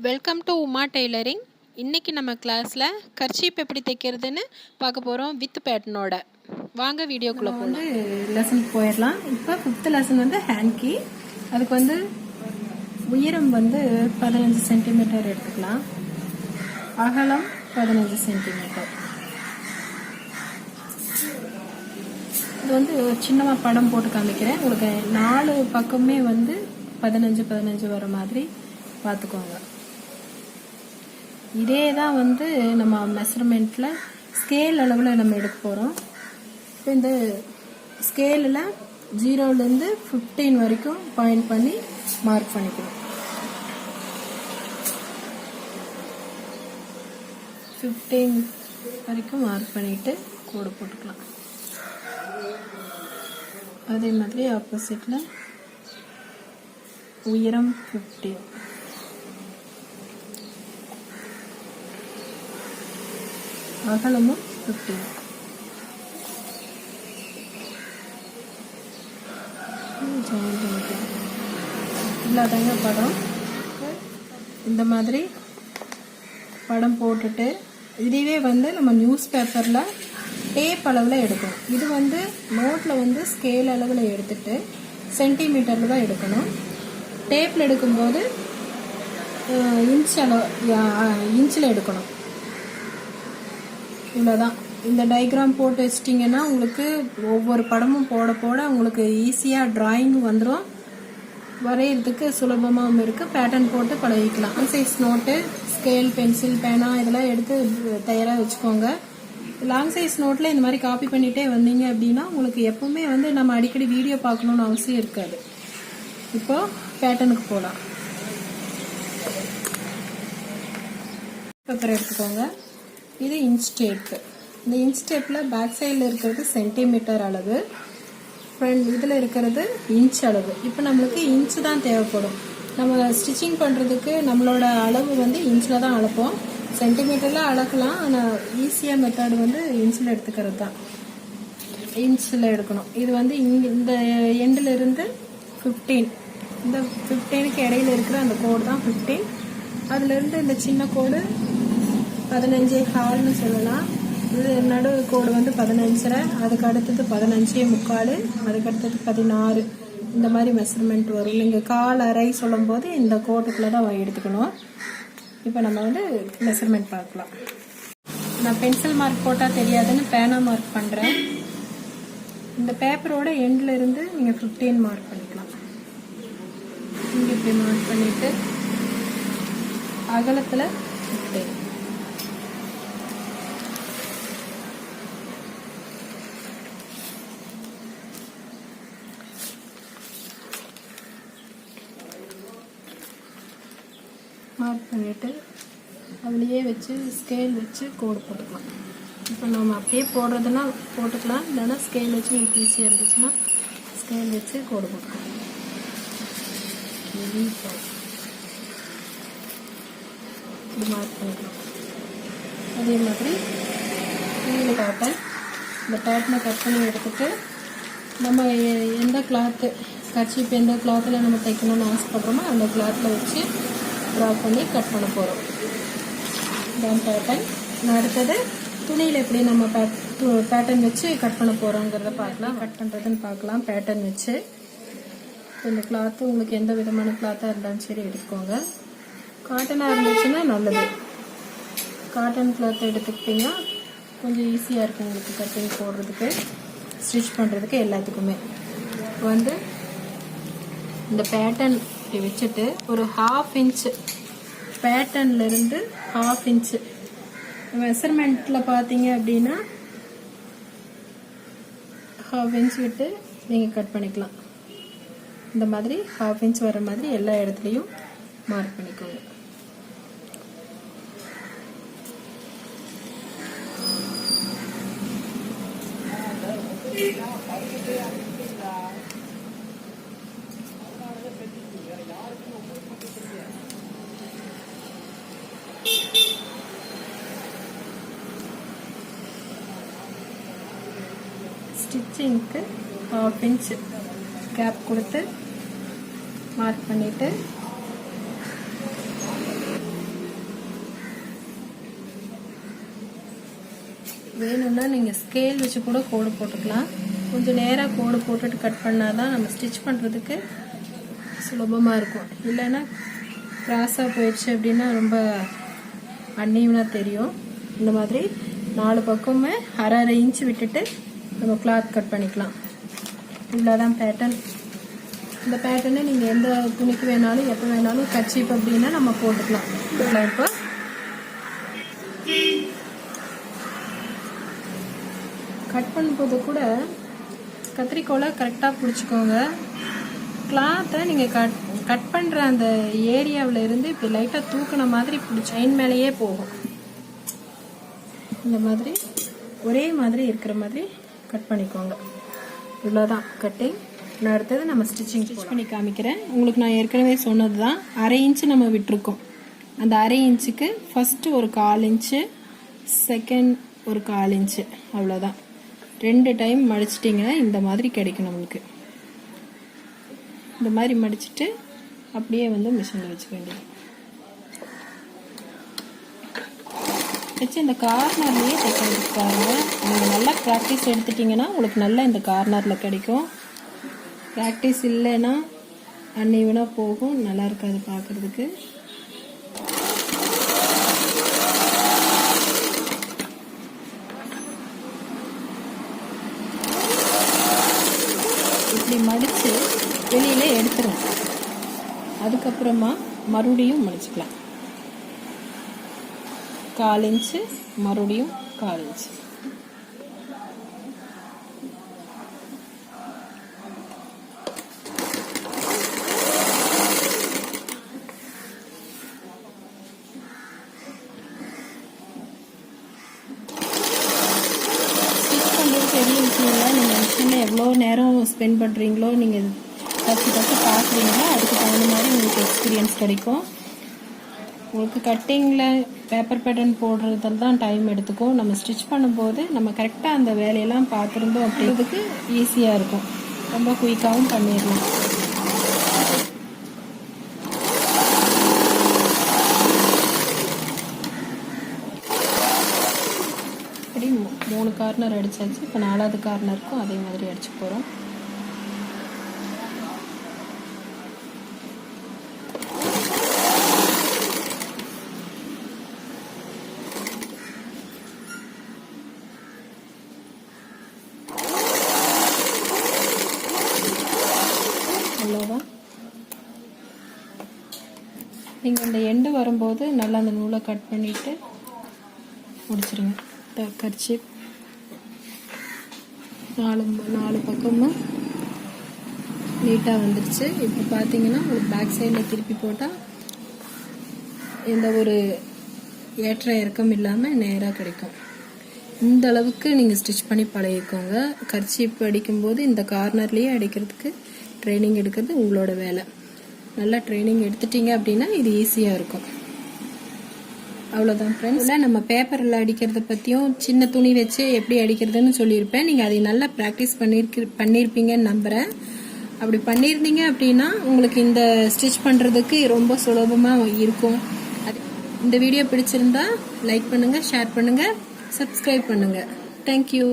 Welcome to Uma tailoring. இன்றைக்கி நம்ம கிளாஸில் கர்ச்சீப் எப்படி தைக்கிறதுன்னு பார்க்க போகிறோம் வித் பேட்டர்னோட. வாங்க வீடியோக்குள்ளே போகலாம். லெசனுக்கு போயிடலாம். இப்போ 5th லெசன் வந்து ஹேண்ட் கீ. அதுக்கு வந்து உயரம் வந்து 15 சென்டிமீட்டர் எடுத்துக்கலாம், அகலம் 15 சென்டிமீட்டர். இது வந்து சின்னமாக படம் போட்டு காமிக்கிறேன். உங்களுக்கு 4 பக்கமே வந்து 15 வர மாதிரி பார்த்துக்கோங்க. இதே தான் வந்து நம்ம மெஷர்மெண்ட்டில் ஸ்கேல் அளவில் நம்ம எடுக்க போகிறோம். இப்போ இந்த ஸ்கேலில் 0லேருந்து 15 வரைக்கும் பாயிண்ட் பண்ணி மார்க் பண்ணிக்கணும். 15 வரைக்கும் மார்க் பண்ணிட்டு கோடு போட்டுக்கலாம். அதே மாதிரி ஆப்போசிட்டில் உயரம் 15, அகலமும் 15. இல்லாதங்க படம் இந்த மாதிரி படம் போட்டுட்டு இதுவே வந்து நம்ம நியூஸ் பேப்பரில் டேப் அளவில் எடுக்கணும். இது வந்து நோட்டில் வந்து ஸ்கேல் அளவில் எடுத்துட்டு சென்டிமீட்டரில் தான் எடுக்கணும். டேப்பில் எடுக்கும்போது இன்ச்சில் எடுக்கணும். இவ்வளோதான். இந்த டயக்ராம் போட்டு வச்சிட்டிங்கன்னா உங்களுக்கு ஒவ்வொரு படமும் போட போட உங்களுக்கு ஈஸியாக டிராயிங் வந்துடும். வரைகிறதுக்கு சுலபமாகவும் இருக்குது. பேட்டர்ன் போட்டு பழகிக்கலாம். சைஸ் நோட்டு, ஸ்கேல், பென்சில், பேனா இதெல்லாம் எடுத்து தயாராக வச்சுக்கோங்க. லாங் சைஸ் நோட்டில் இந்த மாதிரி காப்பி பண்ணிகிட்டே வந்தீங்க அப்படின்னா உங்களுக்கு எப்பவுமே வந்து நம்ம அடிக்கடி வீடியோ பார்க்கணுன்னு அவசியம் இருக்காது. இப்போ பேட்டர்னுக்கு போகலாம். பேப்பர் எடுத்துக்கோங்க. இது இன்ச் டேப்பு. இந்த இன்ச் டேப்பில் பேக் சைடில் இருக்கிறது சென்டிமீட்டர் அளவு, ஃப்ரண்ட் இதில் இருக்கிறது இன்ச் அளவு. இப்போ நம்மளுக்கு இன்ச்சு தான் தேவைப்படும். நம்ம ஸ்டிச்சிங் பண்ணுறதுக்கு நம்மளோட அளவு வந்து இன்ச்சில் தான் அளப்போம். சென்டிமீட்டரில் அளக்கலாம், ஆனால் ஈஸியாக மெத்தட் வந்து இன்ச்சில் எடுத்துக்கிறது தான். இன்ச்சில் எடுக்கணும். இது வந்து இந்த எண்டில் இருந்து 15, இந்த 15க்கு இடையில இருக்கிற அந்த கோடு தான் 15. அதுலேருந்து இந்த சின்ன கோடு 15.25 சொல்லலாம். இது நடு கோடு வந்து 15.5, அதுக்கு அடுத்தது 15.25, அதுக்கு அடுத்தது 16. இந்த மாதிரி மெஷர்மெண்ட் வரும். நீங்கள் கால் அரை சொல்லும் போது இந்த கோட்டுக்குள்ளே தான் எடுத்துக்கணும். இப்போ நம்ம வந்து மெஷர்மெண்ட் பார்க்கலாம். நான் பென்சில் மார்க் போட்டால் தெரியாதுன்னு பேனா மார்க் பண்ணுறேன். இந்த பேப்பரோட எண்டில் இருந்து நீங்கள் 15 மார்க் பண்ணிக்கலாம். இங்கே இப்படி மார்க் பண்ணிவிட்டு அகலத்தில் 15. மார்க் பண்ணிவிட்டு அதுலேயே வச்சு ஸ்கேல் வச்சு கோடு போட்டுக்கலாம். இப்போ நம்ம அப்படியே போடுறதுனா போட்டுக்கலாம், இல்லைன்னா ஸ்கேல் வச்சு உங்களுக்கு ஈஸியாக இருந்துச்சுன்னா ஸ்கேல் வச்சு கோடு போட்டுக்கலாம். இது மார்க் பண்ணிக்கலாம். அதே மாதிரி கீழே காட்டன், இந்த பேட்டனை கட் பண்ணி எடுத்துட்டு நம்ம எந்த கிளாத்து கர்ச்சீப் எந்த கிளாத்தில் நம்ம தைக்கணும்னு ஆசைப்படுறோமோ அந்த கிளாத்தில் வச்சு ட்ரா பண்ணி கட் பண்ண போகிறோம். இதான் பேட்டர்ன். நான் அடுத்தது துணியில் எப்படி நம்ம பேட்டர்ன் வச்சு கட் பண்ண போகிறோங்கிறத பார்க்கலாம். கட் பண்ணுறதுன்னு பார்க்கலாம். பேட்டர்ன் வச்சு இந்த கிளாத்து உங்களுக்கு எந்த விதமான கிளாத்தாக இருந்தாலும் சரி எடுத்துக்கோங்க. காட்டனாக இருந்துச்சுன்னா நல்லது. காட்டன் கிளாத் எடுத்துக்கிட்டிங்கன்னா கொஞ்சம் ஈஸியாக இருக்கும் உங்களுக்கு கட்டிங் போடுறதுக்கு, ஸ்டிச் பண்ணுறதுக்கு, எல்லாத்துக்குமே. வந்து இந்த பேட்டர்ன் வச்சுட்டு ஒரு 1/2 இன்ச்சு பேட்டர்ன்லேருந்து 1/2 இன்ச்சு மெஷர்மெண்ட்டில் பார்த்தீங்க அப்படின்னா 1/2 இன்ச் விட்டு நீங்கள் கட் பண்ணிக்கலாம். இந்த மாதிரி 1/2 இன்ச் வர மாதிரி எல்லா இடத்துலையும் மார்க் பண்ணிக்கோங்க. ஸ்டிச்சிங்க்கு 1/2 இன்ச் கேப் கொடுத்து மார்க் பண்ணிவிட்டு வேணும்னா நீங்கள் ஸ்கேல் வச்சு கூட கோடு போட்டுக்கலாம். கொஞ்சம் நேராக கோடு போட்டுட்டு கட் பண்ணால் தான் நம்ம ஸ்டிச் பண்ணுறதுக்கு சுலபமாக இருக்கும். இல்லைன்னா கிராஸாக போயிடுச்சு அப்படின்னா ரொம்ப அன்ஈவனாக தெரியும். இந்த மாதிரி 4 பக்கமே அரை இன்ச்சு விட்டுட்டு நம்ம கிளாத் கட் பண்ணிக்கலாம். இவ்வளோதான் பேட்டர்ன். இந்த பேட்டர்னை நீங்கள் எந்த துணிக்கு வேணாலும் எப்போ வேணாலும் கர்ச்சீப் அப்படின்னா நம்ம போட்டுக்கலாம். இப்போ கட் பண்ணும்போது கூட கத்திரிக்கோலை கரெக்டாக பிடிச்சிக்கோங்க. கிளாத்தை நீங்கள் கட் பண்ணுற அந்த ஏரியாவில் இருந்து இப்படி லைட்டாக தூக்கின மாதிரி பிடிச்சி லைன் மேலேயே போகும். இந்த மாதிரி ஒரே மாதிரி இருக்கிற மாதிரி கட் பண்ணிக்கோங்க. இவ்வளோதான் கட்டிங். நான் அடுத்தது நம்ம ஸ்டிச் பண்ணி காமிக்கிறேன். உங்களுக்கு நான் ஏற்கனவே சொன்னது தான், அரை இன்ச்சு நம்ம விட்டுருக்கோம். அந்த அரை இன்ச்சுக்கு ஃபஸ்ட்டு ஒரு 1/4 இன்ச்சு, செகண்ட் ஒரு 1/4 இன்ச்சு, அவ்வளோதான். 2 டைம் மடிச்சிட்டிங்கன்னா இந்த மாதிரி கிடைக்கும் நம்மளுக்கு. இந்த மாதிரி மடிச்சுட்டு அப்படியே மிஷினில் வச்சுக்க வேண்டியது. வச்சு இந்த கார்னர்லேயே தைக்கிறதுக்கு பாருங்க. நீங்கள் நல்லா ப்ராக்டிஸ் எடுத்துட்டிங்கன்னா உங்களுக்கு நல்லா இந்த கார்னரில் கிடைக்கும். ப்ராக்டிஸ் இல்லைன்னா அன்ஈவனாக போகும், நல்லா இருக்காது பார்க்குறதுக்கு. இப்படி மடித்து வெளியில எடுத்துரும். அதுக்கப்புறமா மறுபடியும் மடிச்சுக்கலாம். 1/4 இன்ச்சு, மறுபடியும் 1/4 இன்ச்சு. பெரிய விஷயம் இல்லை. நீங்கள் மிஷினில் எவ்வளோ நேரம் ஸ்பெண்ட் பண்ணுறீங்களோ, நீங்கள் தச்சு பார்க்குறீங்களோ அதுக்கு தகுந்த மாதிரி உங்களுக்கு எக்ஸ்பீரியன்ஸ் கிடைக்கும். உங்களுக்கு கட்டிங்கில் பேப்பர் பேட்டர்ன் போடுறதுல தான் டைம் எடுத்துக்கும். நம்ம ஸ்டிச் பண்ணும்போது நம்ம கரெக்டாக அந்த வேலையெல்லாம் பார்த்துருந்தோம் அப்படின்றதுக்கு ஈஸியாக இருக்கும். ரொம்ப குயிக்காகவும் பண்ணிடலாம். இப்படி 3 கார்னர் அடித்தாச்சு. இப்போ 4வது கார்னருக்கும் அதே மாதிரி அடிச்சு போகிறோம். அவ்வளோதான். நீங்கள் இந்த எண்டு வரும்போது நல்லா அந்த நூலை கட் பண்ணிவிட்டு முடிச்சிருங்க. கர்ச்சீப் 4 பக்கமும் நீட்டாக வந்துடுச்சு. இப்போ பார்த்தீங்கன்னா ஒரு பேக் சைடில் திருப்பி போட்டால் எந்த ஒரு ஏற்ற இறக்கம் இல்லாமல் நேராக கிடைக்கும். இந்த அளவுக்கு நீங்கள் ஸ்டிச் பண்ணி பழகிக்கோங்க. கர்ச்சீப் அடிக்கும்போது இந்த கார்னர்லேயே அடிக்கிறதுக்கு ட்ரைனிங் எடுக்கிறது உங்களோட வேலை. நல்லா ட்ரைனிங் எடுத்துட்டீங்க அப்படின்னா இது ஈஸியாக இருக்கும். அவ்வளோதான் ஃப்ரெண்ட்ஸ். நம்ம பேப்பரில் அடிக்கிறத பற்றியும் சின்ன துணி வச்சு எப்படி அடிக்கிறதுன்னு சொல்லியிருப்பேன். நீங்கள் அதை நல்லா ப்ராக்டிஸ் பண்ணியிருப்பீங்கன்னு நம்புகிறேன். அப்படி பண்ணியிருந்தீங்க அப்படின்னா உங்களுக்கு இந்த ஸ்டிச் பண்ணுறதுக்கு ரொம்ப சுலபமாக இருக்கும். இந்த வீடியோ பிடிச்சிருந்தா லைக் பண்ணுங்கள், ஷேர் பண்ணுங்கள், சப்ஸ்கிரைப் பண்ணுங்கள். தேங்க்யூ.